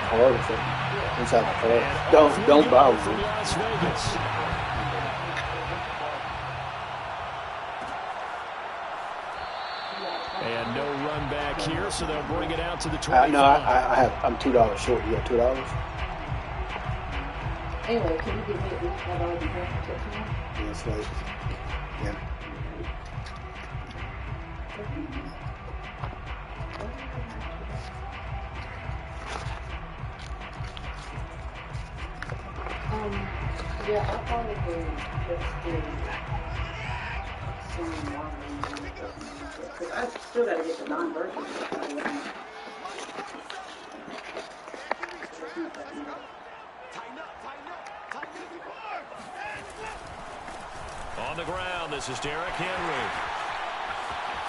Hard or something. Inside the car. Don't bow. Las Vegas. And no run back here, so they'll bring it out to the 25. No, I'm $2 short. You got $2? Anyway, can you give me at least $5 in transportation? Yes, late. Yeah. Yeah, I'll probably just do some more because I still got to get the non-version. On the ground, this is Derrick Henry.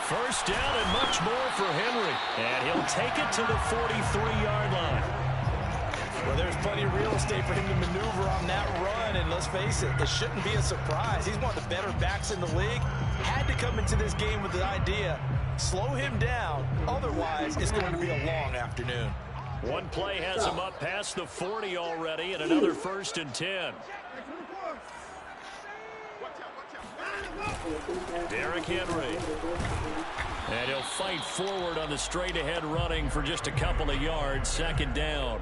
First down and much more for Henry. And he'll take it to the 43-yard line. Well, there's plenty of real estate for him to maneuver on that run, and let's face it, it shouldn't be a surprise. He's one of the better backs in the league. Had to come into this game with the idea, slow him down, otherwise it's going to be a long afternoon. One play has him up past the 40 already, and another 1st and 10. Derrick Henry. And he'll fight forward on the straight-ahead running for just a couple of yards, 2nd down.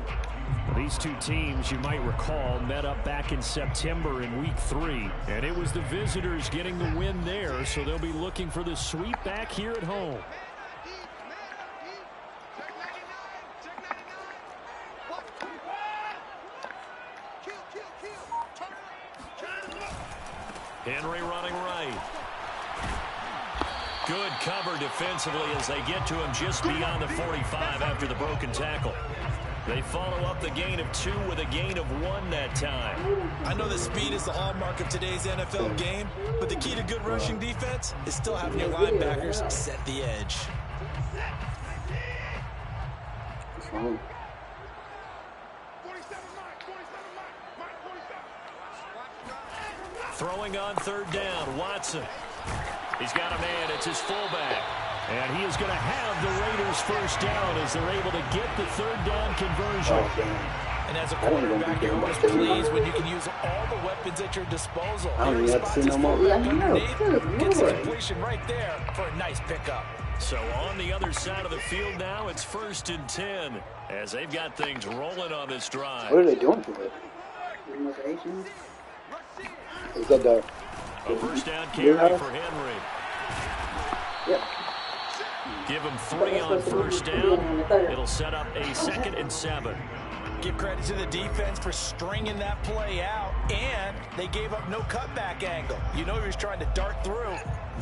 These two teams, you might recall, met up back in September in Week 3. And it was the visitors getting the win there, so they'll be looking for the sweep back here at home. Henry running right. Good cover defensively as they get to him just beyond the 45 after the broken tackle. They follow up the gain of 2 with a gain of 1 that time. I know that speed is the hallmark of today's NFL game, but the key to good rushing defense is still having your linebackers set the edge. Throwing on 3rd down, Watson. He's got a man, it's his fullback. And he is going to have the Raiders first down as they're able to get the 3rd down conversion. And as a quarterback, you're always pleased when you can use all the weapons at your disposal. I don't even have to see no more. Gets the completion right there for a nice pickup. So on the other side of the field now, it's 1st and 10 as they've got things rolling on this drive. What are they doing for it? Is that the a first down carry for Henry? Yep. Give him 3 on 1st down. It'll set up a 2nd and 7. Give credit to the defense for stringing that play out, and they gave up no cutback angle. You know he was trying to dart through.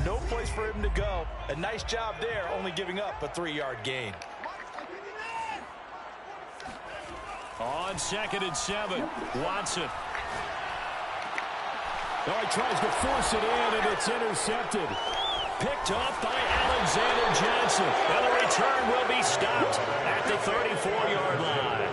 No place for him to go. A nice job there, only giving up a 3-yard gain. On 2nd and 7, Watson. Oh, he tries to force it in, and it's intercepted. Picked off by Alexander Johnson. And the return will be stopped at the 34-yard line.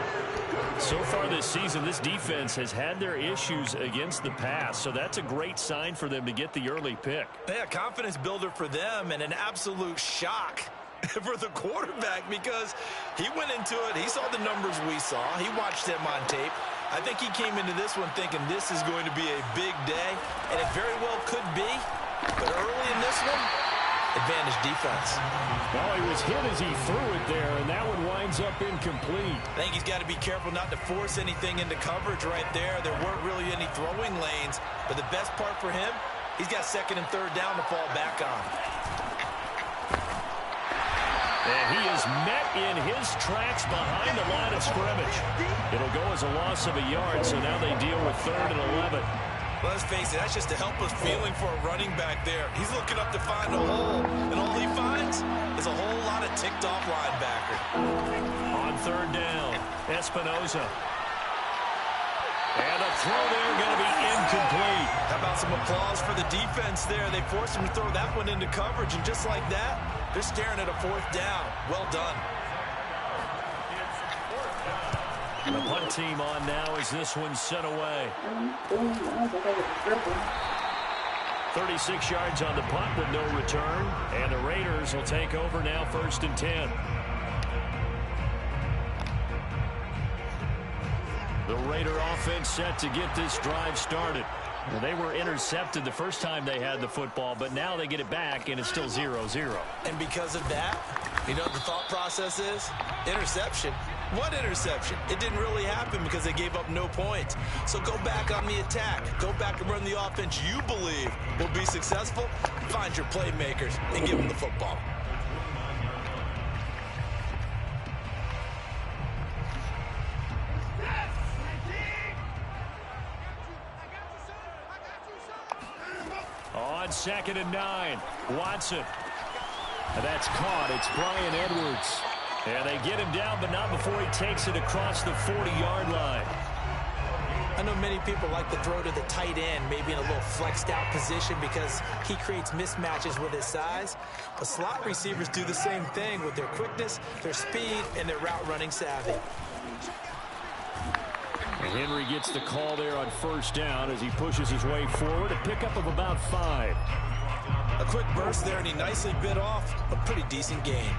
So far this season, this defense has had their issues against the pass, so that's a great sign for them to get the early pick. Yeah, confidence builder for them and an absolute shock for the quarterback because he went into it. He saw the numbers we saw. He watched him on tape. I think he came into this one thinking this is going to be a big day, and it very well could be. But early in this one, advantage defense. Well, he was hit as he threw it there, and that one winds up incomplete. I think he's got to be careful not to force anything into coverage right there. There weren't really any throwing lanes, but the best part for him, he's got 2nd and 3rd down to fall back on. And he is met in his tracks behind the line of scrimmage. It'll go as a loss of a yard, so now they deal with 3rd and 11. Let's face it, that's just a helpless feeling for a running back there. He's looking up to find a hole, and all he finds is a whole lot of ticked-off linebacker. On 3rd down, Espinoza. And a throw there going to be incomplete. How about some applause for the defense there? They forced him to throw that one into coverage, and just like that, they're staring at a 4th down. Well done. And the punt team on now as this one's sent away. 36 yards on the punt with no return. And the Raiders will take over now, 1st and 10. The Raider offense set to get this drive started. Well, they were intercepted the first time they had the football, but now they get it back, and it's still 0-0. And because of that, you know what the thought process is? Interception. What interception? It didn't really happen because they gave up no points. So go back on the attack. Go back and run the offense you believe will be successful. Find your playmakers and give them the football. On 2nd and 9, Watson. And that's caught. It's Bryan Edwards. And they get him down, but not before he takes it across the 40-yard line. I know many people like to throw to the tight end, maybe in a little flexed out position because he creates mismatches with his size. But slot receivers do the same thing with their quickness, their speed, and their route running savvy. And Henry gets the call there on 1st down as he pushes his way forward. A pickup of about 5. A quick burst there, and he nicely bit off a pretty decent gain.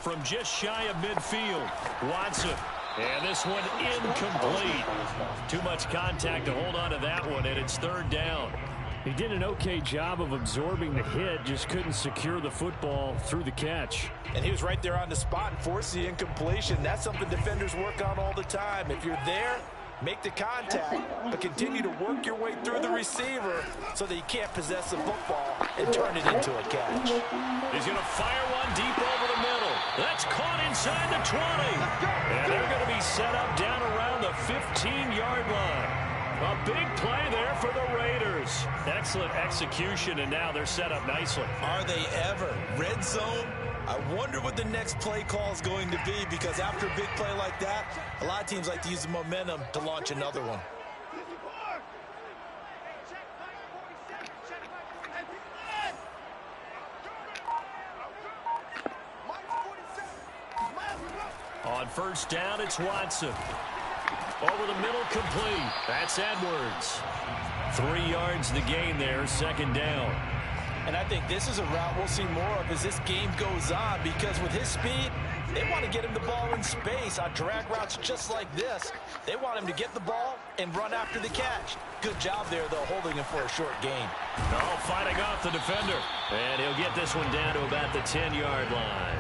From just shy of midfield, Watson. And this one incomplete. Too much contact to hold on to that one, and it's 3rd down. He did an okay job of absorbing the hit, just couldn't secure the football through the catch. And he was right there on the spot and forced the incompletion. That's something defenders work on all the time. If you're there, make the contact, but continue to work your way through the receiver so that you can't possess the football and turn it into a catch. He's going to fire one deep over the middle. That's caught inside the 20. And they're going to be set up down around the 15-yard line. A big play there for the Raiders. Excellent execution, and now they're set up nicely. Are they ever? Red zone? I wonder what the next play call is going to be, because after a big play like that, a lot of teams like to use the momentum to launch another one. On 1st down, it's Watson. Over the middle, complete. That's Edwards. 3 yards the gain there, 2nd down. And I think this is a route we'll see more of as this game goes on, because with his speed, they want to get him the ball in space on drag routes just like this. They want him to get the ball and run after the catch. Good job there, though, holding him for a short gain. Oh, fighting off the defender. And he'll get this one down to about the 10-yard line.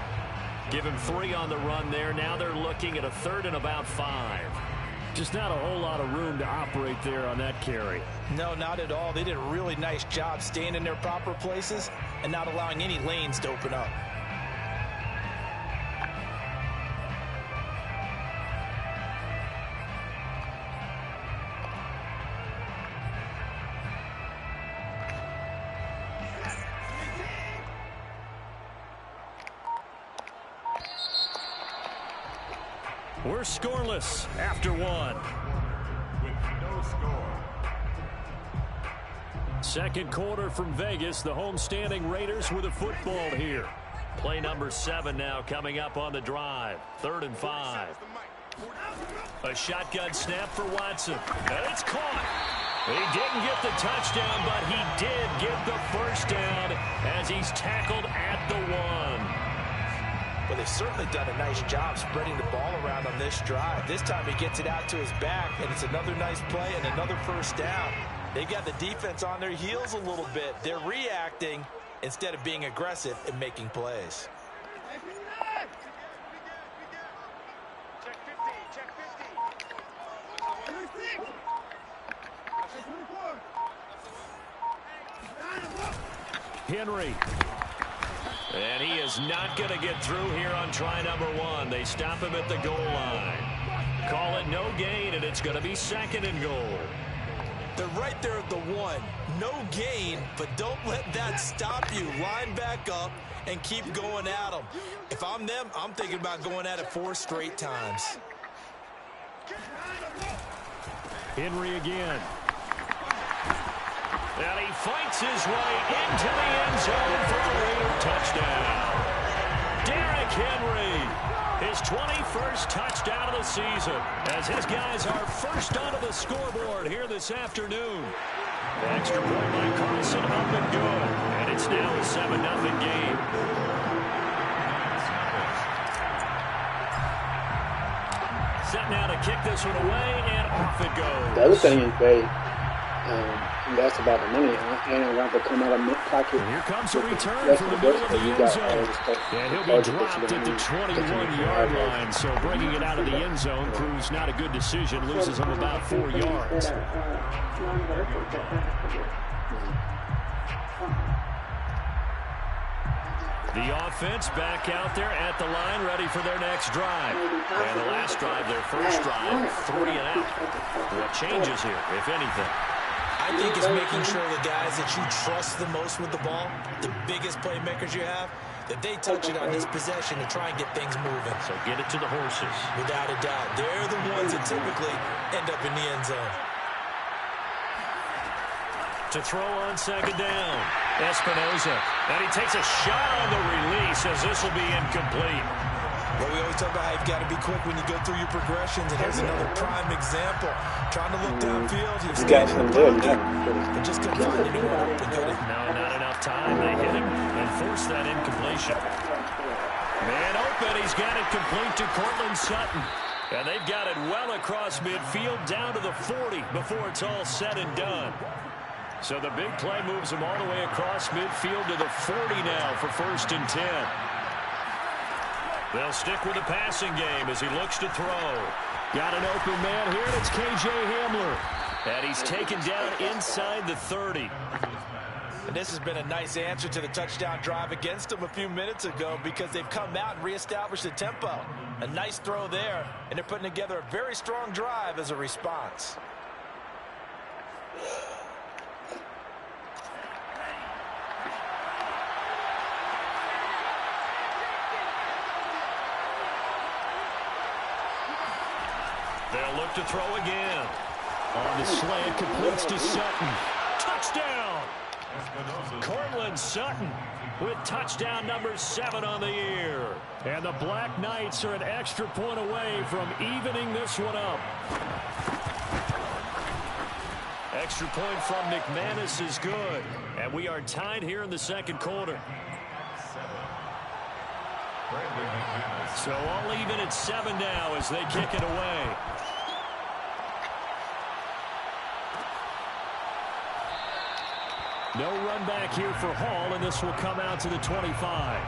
Give him 3 on the run there. Now they're looking at a 3rd and about 5. Just not a whole lot of room to operate there on that carry. No, not at all. They did a really nice job staying in their proper places and not allowing any lanes to open up. We're scoreless after 1. With no score. 2nd quarter from Vegas. The homestanding Raiders with a football here. Play number 7 now coming up on the drive. 3rd and 5. A shotgun snap for Watson. And it's caught. He didn't get the touchdown, but he did get the 1st down as he's tackled at the 1. Well, they've certainly done a nice job spreading the ball around on this drive. This time he gets it out to his back, and it's another nice play and another 1st down. They've got the defense on their heels a little bit. They're reacting instead of being aggressive and making plays. Henry. And he is not going to get through here on try number 1. They stop him at the goal line. Call it no gain, and it's going to be 2nd and goal. They're right there at the 1. No gain, but don't let that stop you. Line back up and keep going at them. If I'm them, I'm thinking about going at it 4 straight times. Henry again. And he fights his way into the end zone for the Raider touchdown. Henry. His 21st touchdown of the season as his guys are first onto the scoreboard here this afternoon. The extra point by Carlson up and good. And it's now a 7-0 game. Set now to kick this one away, and off it goes. The other thing is great. And that's about the money. And I'm going to come out of mid-pocket. And here comes a return from the middle of the end zone. And he'll be dropped at the 21-yard line. So bringing it out of the end zone proves not a good decision. Loses him about 4 yards. The offense back out there at the line, ready for their next drive. And the last drive, their first drive, 3 and out. What changes here, if anything? I think it's making sure the guys that you trust the most with the ball, the biggest playmakers you have, that they touch it on this possession to try and get things moving. So get it to the horses. Without a doubt. They're the ones that typically end up in the end zone. To throw on second down, Espinoza. And he takes a shot on the release as this will be incomplete. Well, we always talk about how you've got to be quick when you go through your progressions, and here's another prime example. Trying to look downfield, he's got some good, and just couldn't find anywhere open, could he? No, not enough time. They hit him and forced that incompletion. Man open, he's got it complete to Cortland Sutton. And they've got it well across midfield down to the 40 before it's all said and done. So the big play moves him all the way across midfield to the 40 now for 1st and 10. They'll stick with the passing game as he looks to throw. Got an open man here, and it's K.J. Hamler. And he's taken down inside the 30. And this has been a nice answer to the touchdown drive against them a few minutes ago because they've come out and reestablished the tempo. A nice throw there, and they're putting together a very strong drive as a response. They'll look to throw again. On the slant, completes to Sutton. Touchdown! Cortland Sutton with touchdown number 7 on the year. And the Black Knights are an extra point away from evening this one up. Extra point from McManus is good. And we are tied here in the second quarter. So all even at 7 now as they kick it away. No run back here for Hall, and this will come out to the 25.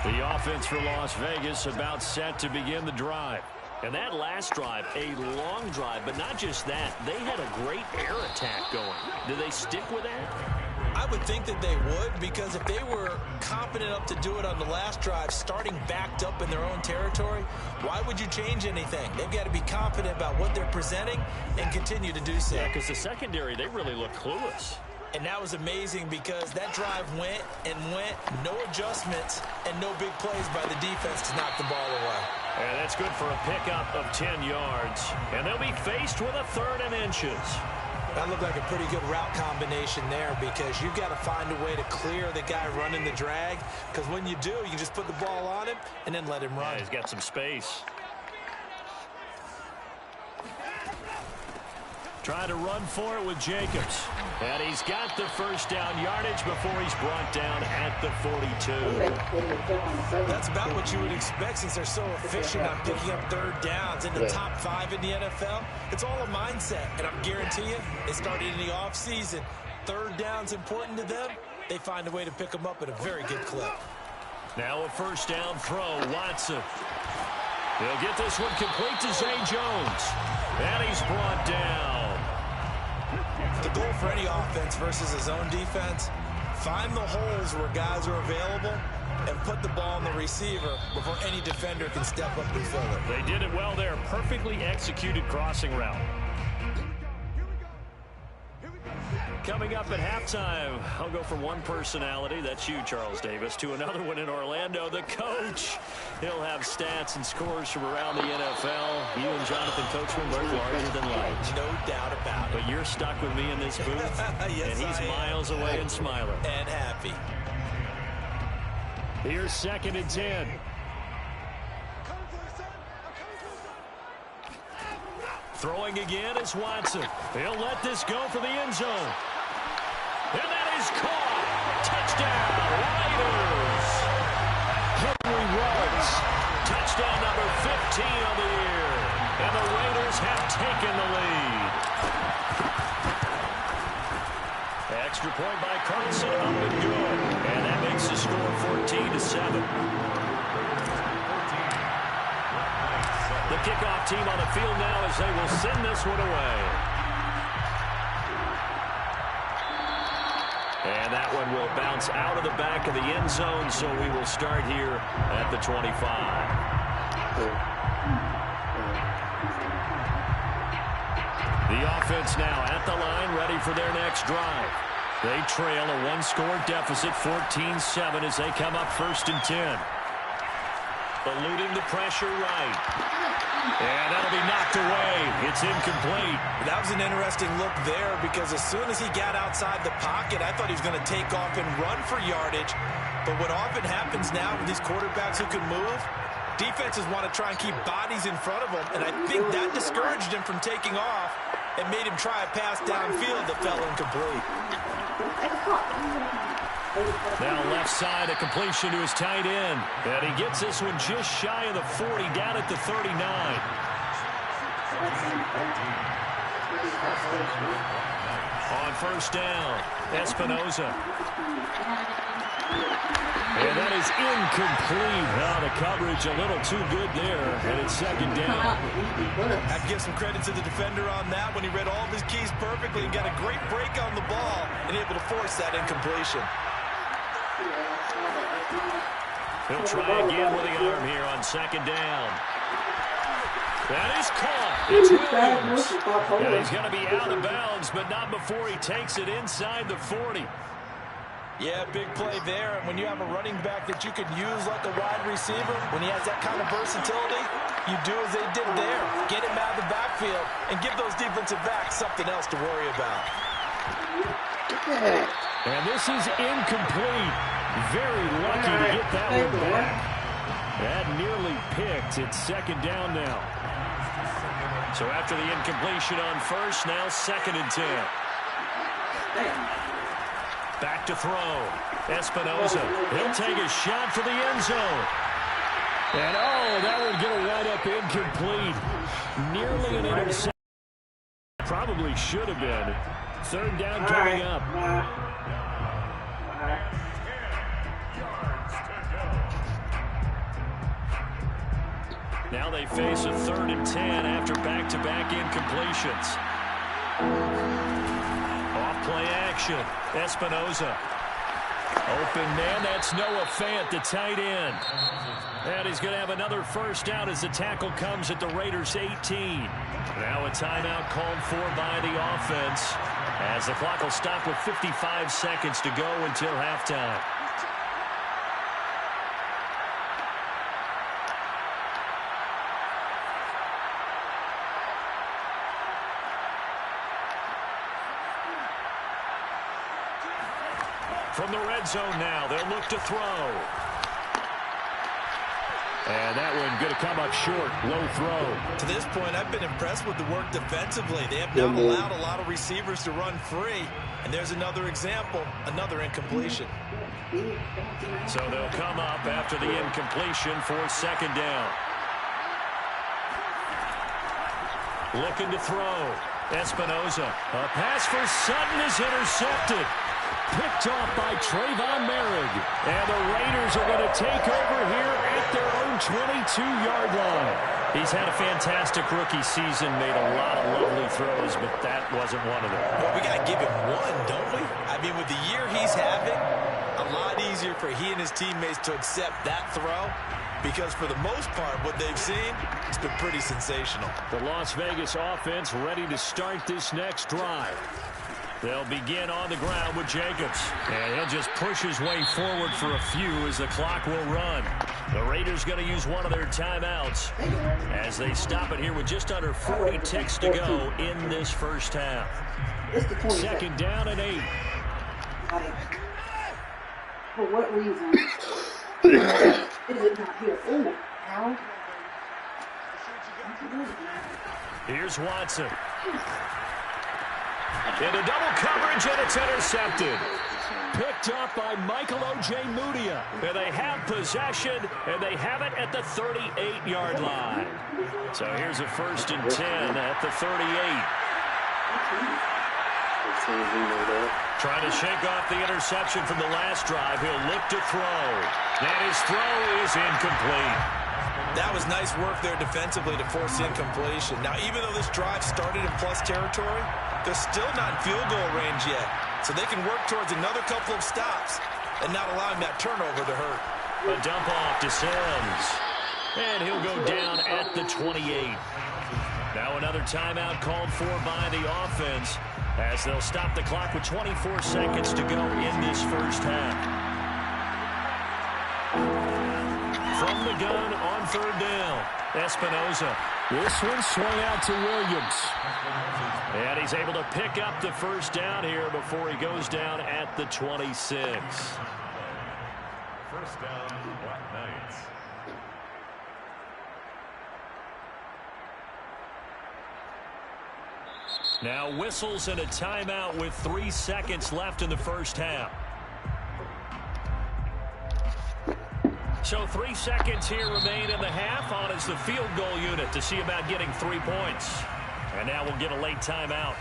The offense for Las Vegas about set to begin the drive. And that last drive, a long drive, but not just that. They had a great air attack going. Do they stick with that? I would think that they would, because if they were confident enough to do it on the last drive, starting backed up in their own territory, why would you change anything? They've got to be confident about what they're presenting and continue to do so. Yeah, because the secondary, they really look clueless. And that was amazing because that drive went and went, no adjustments, and no big plays by the defense to knock the ball away. And that's good for a pickup of 10 yards. And they'll be faced with a 3rd and inches. That looked like a pretty good route combination there because you've got to find a way to clear the guy running the drag, because when you do, you can just put the ball on him and then let him run. Yeah, he's got some space. Trying to run for it with Jacobs. And he's got the first down yardage before he's brought down at the 42. That's about what you would expect since they're so efficient on picking up 3rd downs in the top 5 in the NFL. It's all a mindset, and I guarantee you, they started in the offseason. 3rd down's important to them. They find a way to pick them up at a very good clip. Now a first down throw, Watson. He'll get this one complete to Zay Jones. And he's brought down. The goal for any offense versus a zone defense, find the holes where guys are available and put the ball on the receiver before any defender can step up and fill it. They did it well there. Perfectly executed crossing route. Here we go. Coming up at halftime, I'll go from one personality, that's you, Charles Davis, to another one in Orlando, the coach. He'll have stats and scores from around the NFL. You and Jonathan Coachman both larger than life. No doubt about it. But you're stuck with me in this booth, yes, and he's miles away and smiling. And happy. Here's 2nd and 10. Throwing again is Watson. He'll let this go for the end zone. And that is caught. Touchdown, Raiders. Henry Ruggs. Touchdown number 15 on the year. And the Raiders have taken the lead. Extra point by Carlson, up and good. And that makes the score 14-7. The kickoff team on the field now as they will send this one away. And that one will bounce out of the back of the end zone, so we will start here at the 25. The offense now at the line, ready for their next drive. They trail a one-score deficit, 14-7, as they come up 1st and 10. Eluding the pressure right. And that'll be knocked away. It's incomplete. That was an interesting look there because as soon as he got outside the pocket, I thought he was going to take off and run for yardage. But what often happens now with these quarterbacks who can move, defenses want to try and keep bodies in front of them. And I think that discouraged him from taking off and made him try a pass downfield that fell incomplete. Now left side, a completion to his tight end. And he gets this one just shy of the 40, down at the 39. On 1st down, Espinoza. And that is incomplete. Now the coverage a little too good there, and it's 2nd down. I'd give some credit to the defender on that when he read all of his keys perfectly and got a great break on the ball and able to force that incompletion. He'll try again with the arm here on 2nd down. That is caught. It's Williams. And he's going to be out of bounds, but not before he takes it inside the 40. Yeah, big play there. And when you have a running back that you can use like a wide receiver, when he has that kind of versatility, you do as they did there. Get him out of the backfield and give those defensive backs something else to worry about. And this is incomplete. Very lucky to get that one back. That nearly picked. It's 2nd down now. So after the incompletion on 1st, now 2nd and 10. Back to throw. Espinoza. He'll take a shot for the end zone. And that would get a right up incomplete. Nearly an interception. Probably should have been. 3rd down coming up. Now they face a 3rd and 10 after back-to-back incompletions. Off play action. Espinoza. Open man, that's Noah Fant, the tight end. And he's going to have another 1st down as the tackle comes at the Raiders' 18. Now a timeout called for by the offense as the clock will stop with 55 seconds to go until halftime. From the red zone now, they'll look to throw. And that one going to come up short. Low throw. To this point, I've been impressed with the work defensively. They have not allowed a lot of receivers to run free. And there's another example, another incompletion. So they'll come up after the incompletion for 2nd down. Looking to throw. Espinoza. A pass for Sutton is intercepted. Picked off by Trayvon Merrick. And the Raiders are going to take over here at their own 22-yard line. He's had a fantastic rookie season, made a lot of lovely throws, but that wasn't one of them. Well, we got to give him one, don't we? I mean, with the year he's having, a lot easier for he and his teammates to accept that throw. Because for the most part, what they've seen, it's been pretty sensational. The Las Vegas offense ready to start this next drive. They'll begin on the ground with Jacobs. And he'll just push his way forward for a few as the clock will run. The Raiders going to use one of their timeouts as they stop it here with just under 40 ticks to go in this first half. Second down and 8. For what reason is it not here? Ooh, how? Here's Watson. Into double coverage, and it's intercepted. Picked up by Michael Ojemudia. And they have possession, and they have it at the 38-yard line. So here's a 1st and 10 at the 38. Trying to shake off the interception from the last drive. He'll look to throw. And his throw is incomplete. That was nice work there defensively to force incompletion. Now, even though this drive started in plus territory, they're still not in field goal range yet. So they can work towards another couple of stops and not allowing that turnover to hurt. A dump off to Sims. And he'll go down at the 28. Now another timeout called for by the offense as they'll stop the clock with 24 seconds to go in this first half. From the gun on 3rd down, Espinoza. This one swung out to Williams. And he's able to pick up the first down here before he goes down at the 26. First down, Black Knights. Now whistles and a timeout with 3 seconds left in the first half. So 3 seconds here remain in the half. On is the field goal unit to see about getting 3 points. And now we'll get a late timeout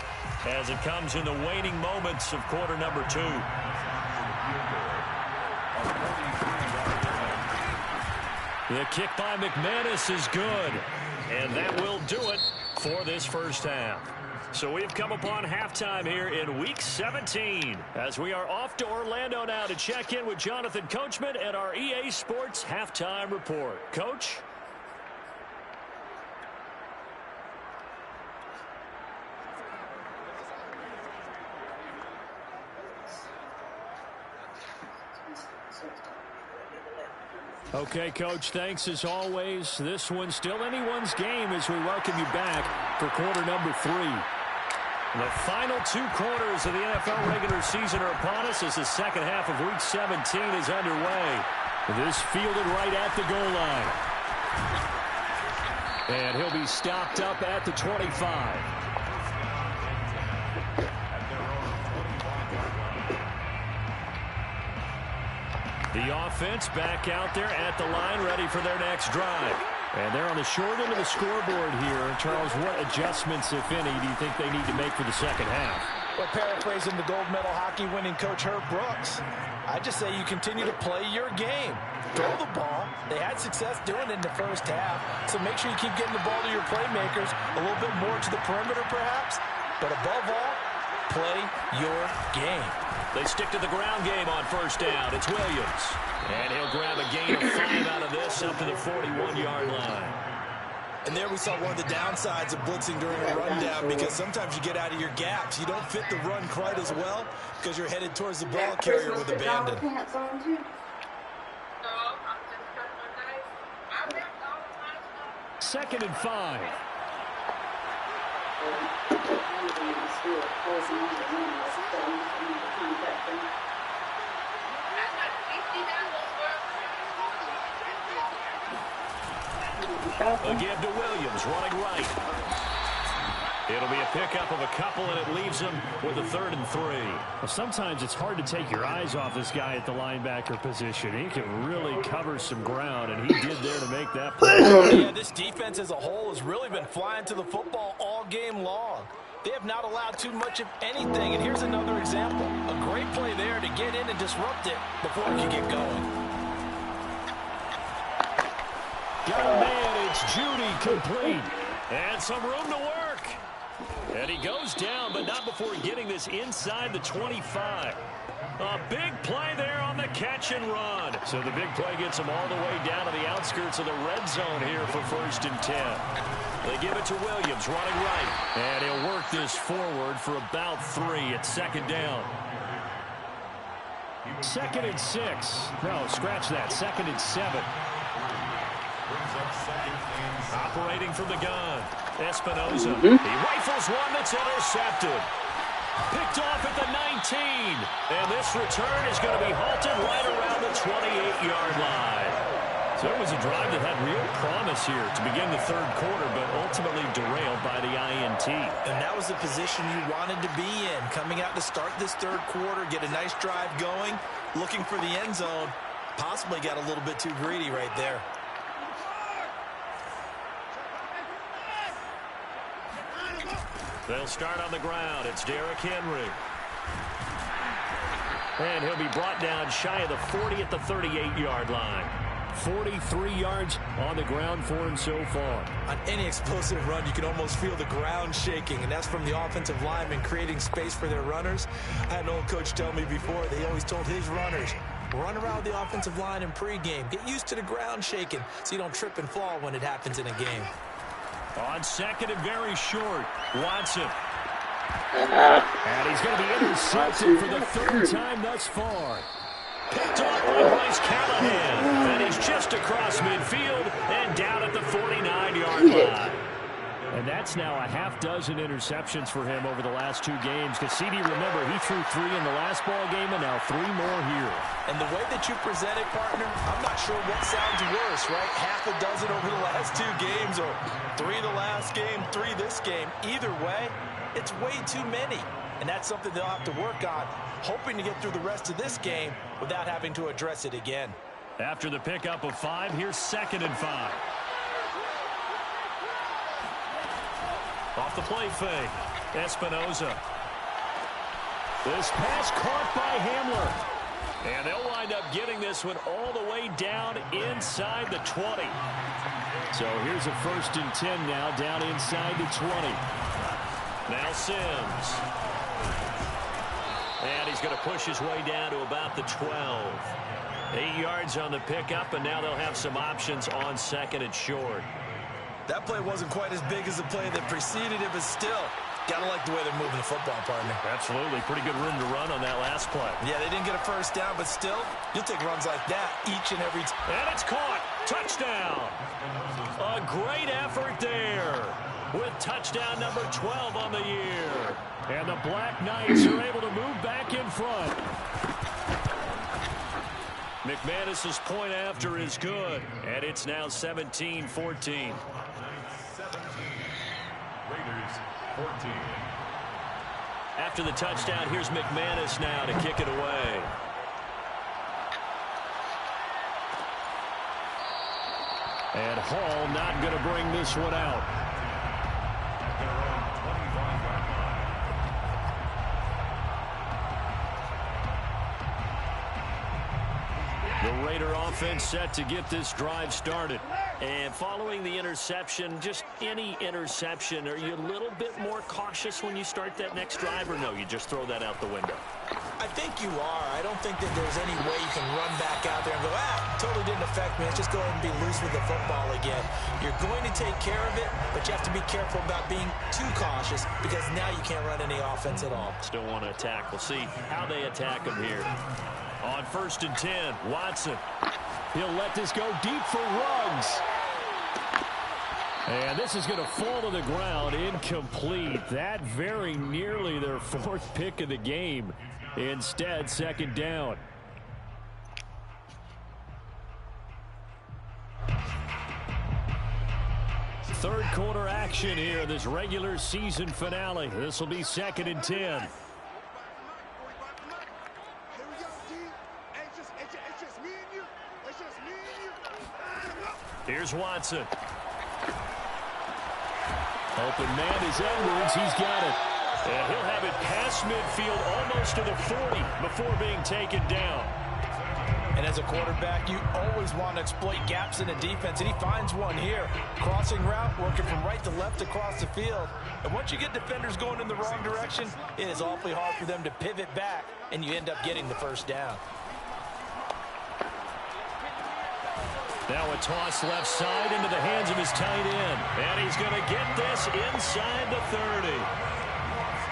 as it comes in the waning moments of quarter number 2. The kick by McManus is good. And that will do it for this first half. So we've come upon halftime here in Week 17 as we are off to Orlando now to check in with Jonathan Coachman and our EA Sports Halftime Report. Coach? Okay, Coach, thanks as always. This one's still anyone's game as we welcome you back for quarter number 3. The final 2 quarters of the NFL regular season are upon us as the second half of Week 17 is underway. This fielded right at the goal line. And he'll be stopped up at the 25. The offense back out there at the line, ready for their next drive. And they're on the short end of the scoreboard here. Charles, what adjustments, if any, do you think they need to make for the second half? Well, paraphrasing the gold medal hockey winning coach Herb Brooks, I just say you continue to play your game. Throw the ball. They had success doing it in the first half, so make sure you keep getting the ball to your playmakers, a little bit more to the perimeter perhaps, but above all, play your game. They stick to the ground game on first down. It's Williams. And he'll grab a gain of 5 out of this up to the 41-yard line. And there we saw one of the downsides of blitzing during a rundown because sometimes you get out of your gaps. You don't fit the run quite as well because you're headed towards the ball carrier with abandon. Second and 5. A give to Williams, running right. It'll be a pickup of a couple, and it leaves him with a 3rd and 3. Well, sometimes it's hard to take your eyes off this guy at the linebacker position. He can really cover some ground, and he did there to make that play. Yeah, this defense as a whole has really been flying to the football all game long. They have not allowed too much of anything, and here's another example. A great play there to get in and disrupt it before it can get going. Got a man, it's Judy complete. And some room to work. And he goes down, but not before getting this inside the 25. A big play there on the catch and run. So the big play gets them all the way down to the outskirts of the red zone here for 1st and 10. They give it to Williams running right. And he'll work this forward for about 3 at 2nd down. 2nd and 6. No, scratch that. 2nd and 7. Operating from the gun. Espinoza. He rifles one that's intercepted. Picked off at the 19. And this return is going to be halted right around the 28-yard line. So it was a drive that had real promise here to begin the 3rd quarter, but ultimately derailed by the INT. And that was the position you wanted to be in. Coming out to start this 3rd quarter, get a nice drive going, looking for the end zone. Possibly got a little bit too greedy right there. They'll start on the ground. It's Derrick Henry. And he'll be brought down shy of the 40 at the 38-yard line. 43 yards on the ground for him so far. On any explosive run, you can almost feel the ground shaking, and that's from the offensive linemen creating space for their runners. I had an old coach tell me before, they always told his runners, run around the offensive line in pregame. Get used to the ground shaking so you don't trip and fall when it happens in a game. On 2nd and very short, Watson. And he's going to be intercepted for the 3rd time thus far. Picked off by Bryce Callahan. And he's just across midfield and down at the 49-yard line. And that's now a half dozen interceptions for him over the last 2 games. Because CD, remember, he threw 3 in the last ball game and now 3 more here. And the way that you present it, partner, I'm not sure what sounds worse, right? Half a dozen over the last 2 games or 3 the last game, 3 this game. Either way, it's way too many. And that's something they'll have to work on, hoping to get through the rest of this game without having to address it again. After the pickup of 5, here's 2nd and 5. Off the play fake, Espinoza. This pass caught by Hamler. And they'll wind up getting this one all the way down inside the 20. So here's a 1st and 10 now, down inside the 20. Now Sims. And he's going to push his way down to about the 12. 8 yards on the pickup, and now they'll have some options on 2nd and short. That play wasn't quite as big as the play that preceded it, but still, gotta like the way they're moving the football, partner. Absolutely. Pretty good room to run on that last play. Yeah, they didn't get a 1st down, but still, you'll take runs like that each and every time. And it's caught. Touchdown. A great effort there with touchdown number 12 on the year. And the Black Knights are able to move back in front. McManus's point after is good, and it's now 17-14. 17. Raiders 14. After the touchdown, here's McManus now to kick it away. And Hall not going to bring this one out. The Raider offense set to get this drive started. And following the interception, just any interception, are you a little bit more cautious when you start that next drive, or no, you just throw that out the window? I think you are. I don't think that there's any way you can run back out there and go, totally didn't affect me. Let's just go ahead and be loose with the football again. You're going to take care of it, but you have to be careful about being too cautious because now you can't run any offense at all. Still want to attack. We'll see how they attack him here. On 1st and 10, Watson. He'll let this go deep for Ruggs. And this is going to fall to the ground, incomplete. That very nearly their 4th pick of the game. Instead, 2nd down. Third quarter action here, this regular season finale. This will be 2nd and 10. Here's Watson. Open man is Edwards. He's got it. And he'll have it past midfield almost to the 40 before being taken down. And And as a quarterback, you always want to exploit gaps in the defense, and he finds one here. Crossing route, working from right to left across the field. And once you get defenders going in the wrong direction, it is awfully hard for them to pivot back, and you end up getting the first down. Now a toss left side into the hands of his tight end. And he's going to get this inside the 30.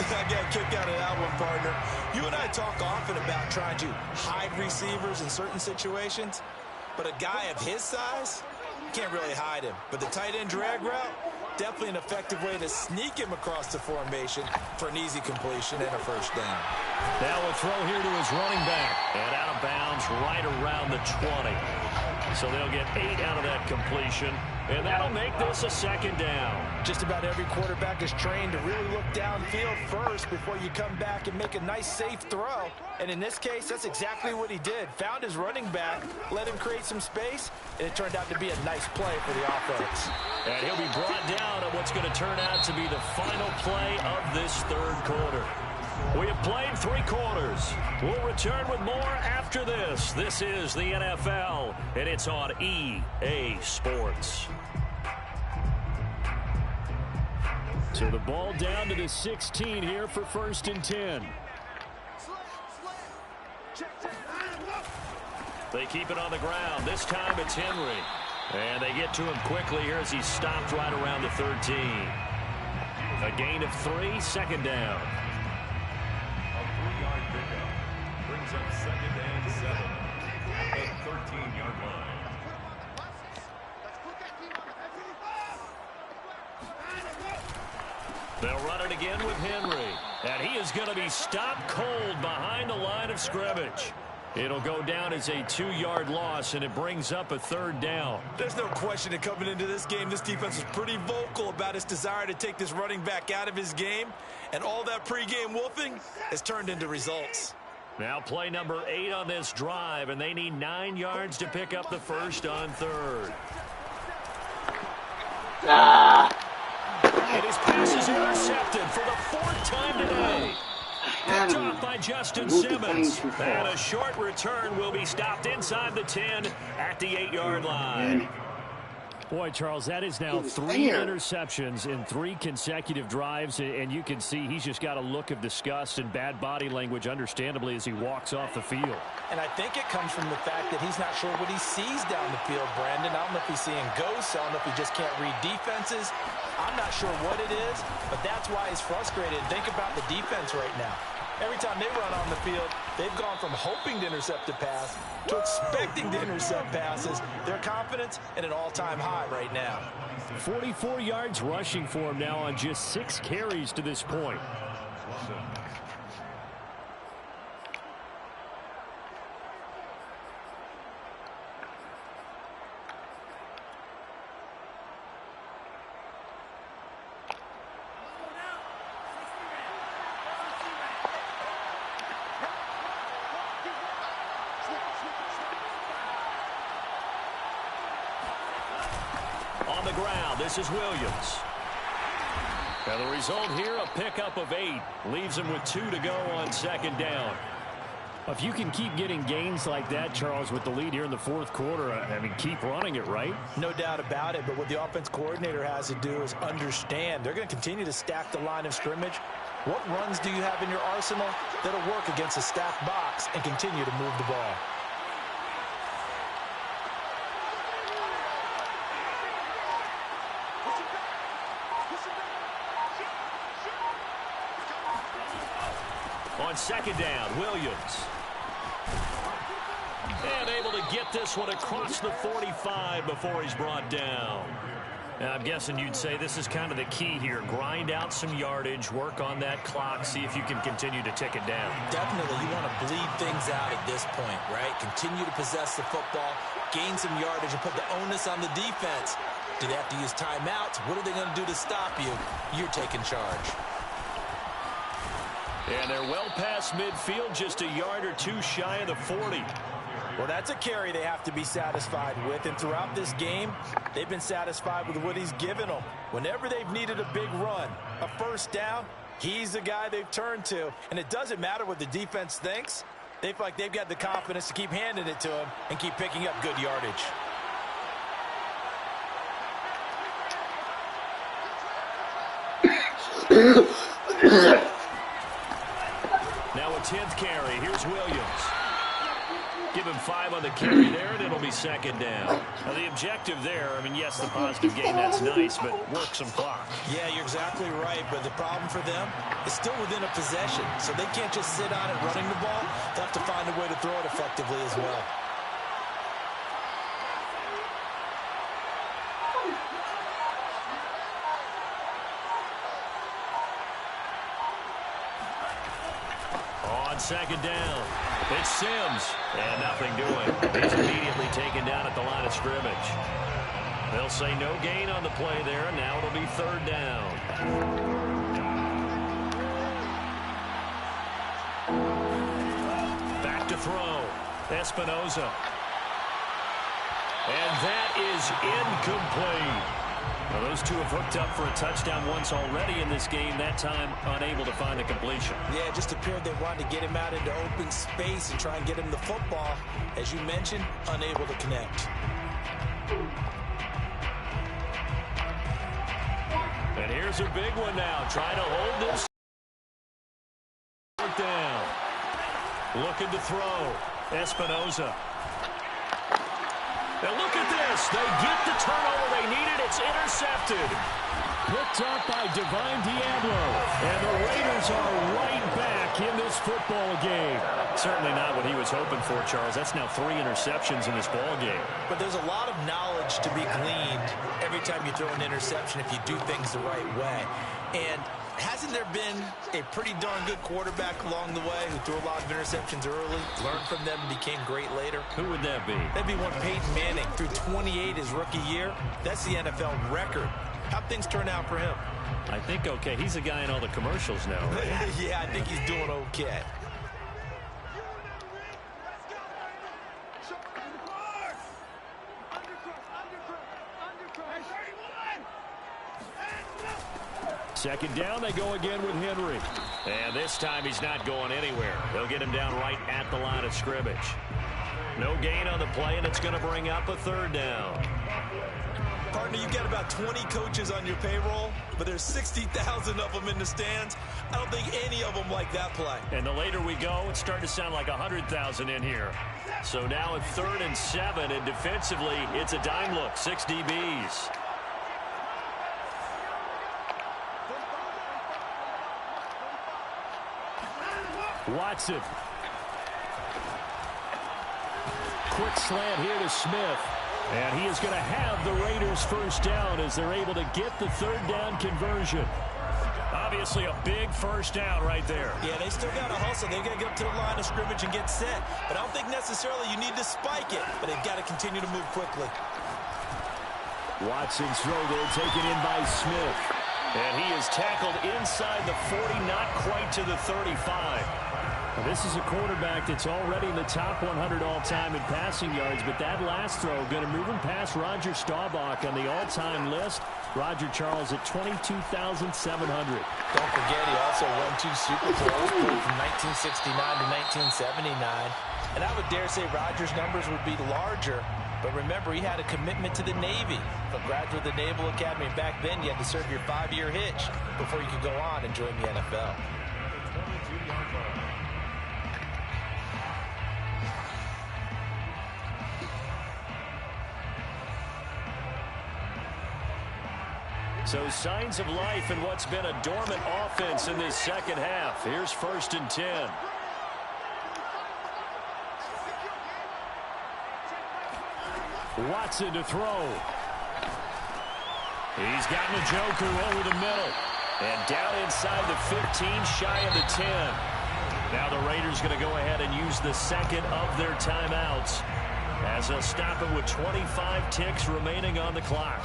I got a kick out of that one, partner. You and I talk often about trying to hide receivers in certain situations, but a guy of his size, can't really hide him. But the tight end drag route, definitely an effective way to sneak him across the formation for an easy completion and a first down. Now a throw here to his running back. And out of bounds right around the 20. So they'll get 8 out of that completion, and that'll make this a second down. Just about every quarterback is trained to really look downfield first before you come back and make a nice, safe throw. And in this case, that's exactly what he did. Found his running back, let him create some space, and it turned out to be a nice play for the offense. And he'll be brought down on what's going to turn out to be the final play of this third quarter. We have played 3 quarters. We'll return with more after this. This is the NFL, and it's on EA Sports. So the ball down to the 16 here for 1st and 10. They keep it on the ground. This time it's Henry. And they get to him quickly here as he's stopped right around the 13. A gain of 3, second down. Brings up 2nd and 7 at the 13-yard line. They'll run it again with Henry. And he is going to be stopped cold behind the line of scrimmage. It'll go down as a 2-yard loss, and it brings up a 3rd down. There's no question that coming into this game, this defense is pretty vocal about its desire to take this running back out of his game. And all that pregame wolfing has turned into results. Now play number 8 on this drive, and they need 9 yards to pick up the first on 3rd. And his pass is intercepted for the 4th time today. Picked off by Justin Simmons. And a short return will be stopped inside the 10 at the 8-yard line. Boy, Charles, that is now 3 interceptions in 3 consecutive drives, and you can see he's just got a look of disgust and bad body language, understandably, as he walks off the field. And I think it comes from the fact that he's not sure what he sees down the field, Brandon. I don't know if he's seeing ghosts. I don't know if he just can't read defenses. I'm not sure what it is, but that's why he's frustrated. Think about the defense right now. Every time they run on the field, they've gone from hoping to intercept a pass to expecting to intercept passes. Their confidence at an all-time high right now. 44 yards rushing for him now on just 6 carries to this point. On the ground, this is Williams. And the result here, a pickup of 8. Leaves him with 2 to go on 2nd down. If you can keep getting gains like that, Charles, with the lead here in the 4th quarter, I mean, keep running it, right? No doubt about it, but what the offense coordinator has to do is understand they're going to continue to stack the line of scrimmage. What runs do you have in your arsenal that'll work against a stacked box and continue to move the ball? On 2nd down, Williams. And able to get this one across the 45 before he's brought down. And I'm guessing you'd say this is kind of the key here. Grind out some yardage, work on that clock, see if you can continue to tick it down. Definitely, you want to bleed things out at this point, right? Continue to possess the football, gain some yardage, and put the onus on the defense. Do they have to use timeouts? What are they going to do to stop you? You're taking charge. And they're well past midfield, just a yard or 2 shy of the 40. Well, that's a carry they have to be satisfied with, and throughout this game, they've been satisfied with what he's given them. Whenever they've needed a big run, a first down, he's the guy they've turned to. And it doesn't matter what the defense thinks. They feel like they've got the confidence to keep handing it to him and keep picking up good yardage. Now a 10th carry. Here's Williams. Give him 5 on the carry there, and it'll be second down. Now the objective there, I mean, yes, the positive gain, that's nice, but work some clock. Yeah, you're exactly right, but the problem for them is still within a possession, so they can't just sit on it running the ball. They'll have to find a way to throw it effectively as well. On second down, it's Sims, and nothing doing. He's immediately taken down at the line of scrimmage. They'll say no gain on the play there, and now it'll be third down. Back to throw, Espinoza. And that is incomplete. Well, those two have hooked up for a touchdown once already in this game, that time unable to find a completion. Yeah, it just appeared they wanted to get him out into open space and try and get him the football. As you mentioned, unable to connect. And here's a big one now, trying to hold this down. Looking to throw, Espinoza. Now look at this. They get the turnover they needed. It's intercepted. Picked up by Divine Diablo. And the Raiders are right back in this football game. Certainly not what he was hoping for, Charles. That's now 3 interceptions in this ball game. But there's a lot of knowledge to be gleaned every time you throw an interception if you do things the right way. And hasn't there been a pretty darn good quarterback along the way who threw a lot of interceptions early, learned from them, and became great later? Who would that be? That'd be one Peyton Manning. Threw 28 his rookie year. That's the NFL record. How'd things turn out for him? I think okay. He's a guy in all the commercials now, right? Yeah, I think he's doing okay. Second down, they go again with Henry. And this time he's not going anywhere. They'll get him down right at the line of scrimmage. No gain on the play, and it's going to bring up a third down. Partner, you've got about 20 coaches on your payroll, but there's 60,000 of them in the stands. I don't think any of them like that play. And the later we go, it's starting to sound like 100,000 in here. So now it's 3rd and 7, and defensively, it's a dime look, 6 DBs. Watson. Quick slant here to Smith. And he is going to have the Raiders first down as they're able to get the third down conversion. Obviously a big first down right there. Yeah, they still got to hustle. They've got to get up to the line of scrimmage and get set. But I don't think necessarily you need to spike it. But they've got to continue to move quickly. Watson's throw there taken in by Smith. And he is tackled inside the 40, not quite to the 35. Well, this is a quarterback that's already in the top 100 all-time in passing yards, but that last throw going to move him past Roger Staubach on the all-time list. Roger Charles at 22,700. Don't forget, he also won 2 Super Bowls from 1969 to 1979. And I would dare say Roger's numbers would be larger, but remember, he had a commitment to the Navy. A graduate of the Naval Academy, and back then you had to serve your 5-year hitch before you could go on and join the NFL. So signs of life in what's been a dormant offense in this second half. Here's 1st and 10. Watson to throw. He's got Njoku over the middle. And down inside the 15, shy of the 10. Now the Raiders going to go ahead and use the second of their timeouts as they'll stop it with 25 ticks remaining on the clock.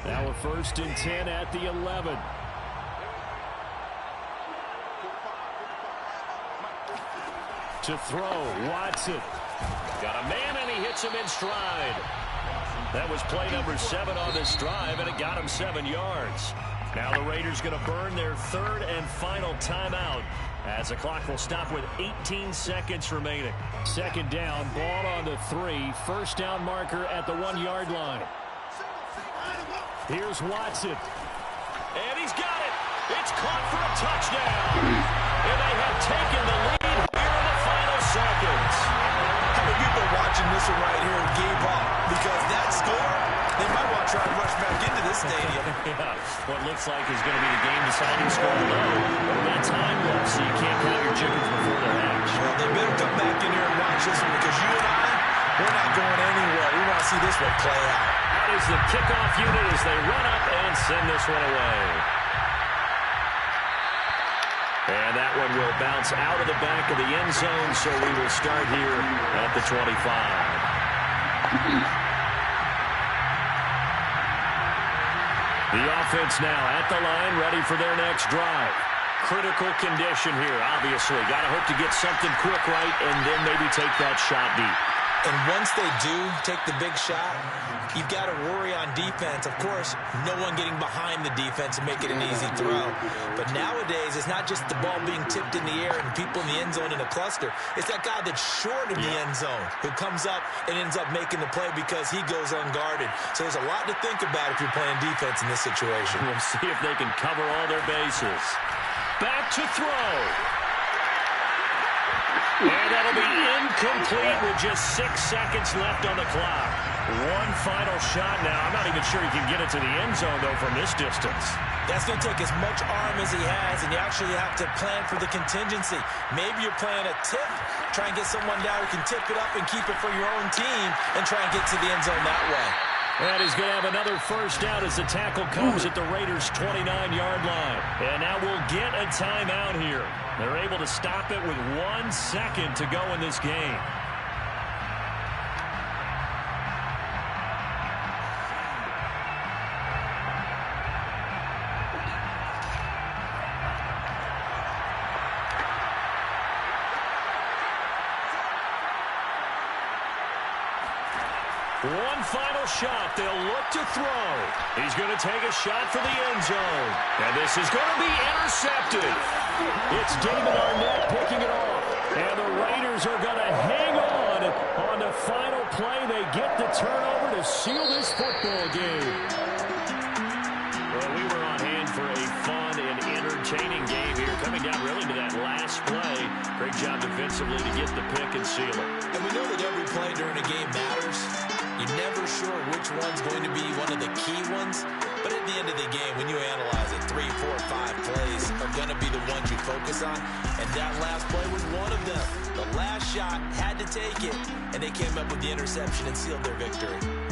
Now a 1st and 10 at the 11. To throw, Watson. Got a man, and he hits him in stride. That was play number 7 on this drive, and it got him 7 yards. Now the Raiders going to burn their third and final timeout as the clock will stop with 18 seconds remaining. Second down, ball on the 3. First down marker at the 1-yard line. Here's Watson. And he's got it. It's caught for a touchdown. And they have taken the lead here in the final seconds. How many people watching this one right here gave up? Because that score, they might want to try and rush back into this stadium. Yeah, what looks like is going to be the game-deciding score low. But that time left, so you can't count your chickens before they're hatched. Well, they better come back in here and watch this one because you and I, we're not going anywhere. We want to see this one play out. That is the kickoff unit as they run up and send this one away. And that one will bounce out of the back of the end zone, so we will start here at the 25. The offense now at the line, ready for their next drive. Critical condition here, obviously. Got to hope to get something quick right and then maybe take that shot deep. And once they do take the big shot, you've got to worry on defense. Of course, no one getting behind the defense and make it an easy throw. But nowadays, it's not just the ball being tipped in the air and people in the end zone in a cluster. It's that guy that's short of the end zone who comes up and ends up making the play because he goes unguarded. So there's a lot to think about if you're playing defense in this situation. We'll see if they can cover all their bases. Back to throw. And that'll be incomplete with just 6 seconds left on the clock. One final shot now. I'm not even sure he can get it to the end zone, though, from this distance. That's going to take as much arm as he has, and you actually have to plan for the contingency. Maybe you're playing a tip. Try and get someone down who can tip it up and keep it for your own team and try and get to the end zone that way. And he's going to have another first down as the tackle comes at the Raiders' 29-yard line. And now we'll get a timeout here. They're able to stop it with 1 second to go in this game. One final shot. They'll look to throw. He's going to take a shot for the end zone. And this is going to be intercepted. It's David Arnett picking it off. And the Raiders are going to hang on the final play. They get the turnover to seal this football game. Well, we were on hand for a fun and entertaining game here. Coming down really to that last play. Great job defensively to get the pick and seal it. And we know that every play during a game matters. You're never sure which one's going to be one of the key ones. But at the end of the game, when you analyze it, 3, 4, 5 plays are going to be the ones you focus on. And that last play was one of them. The last shot had to take it, and they came up with the interception and sealed their victory.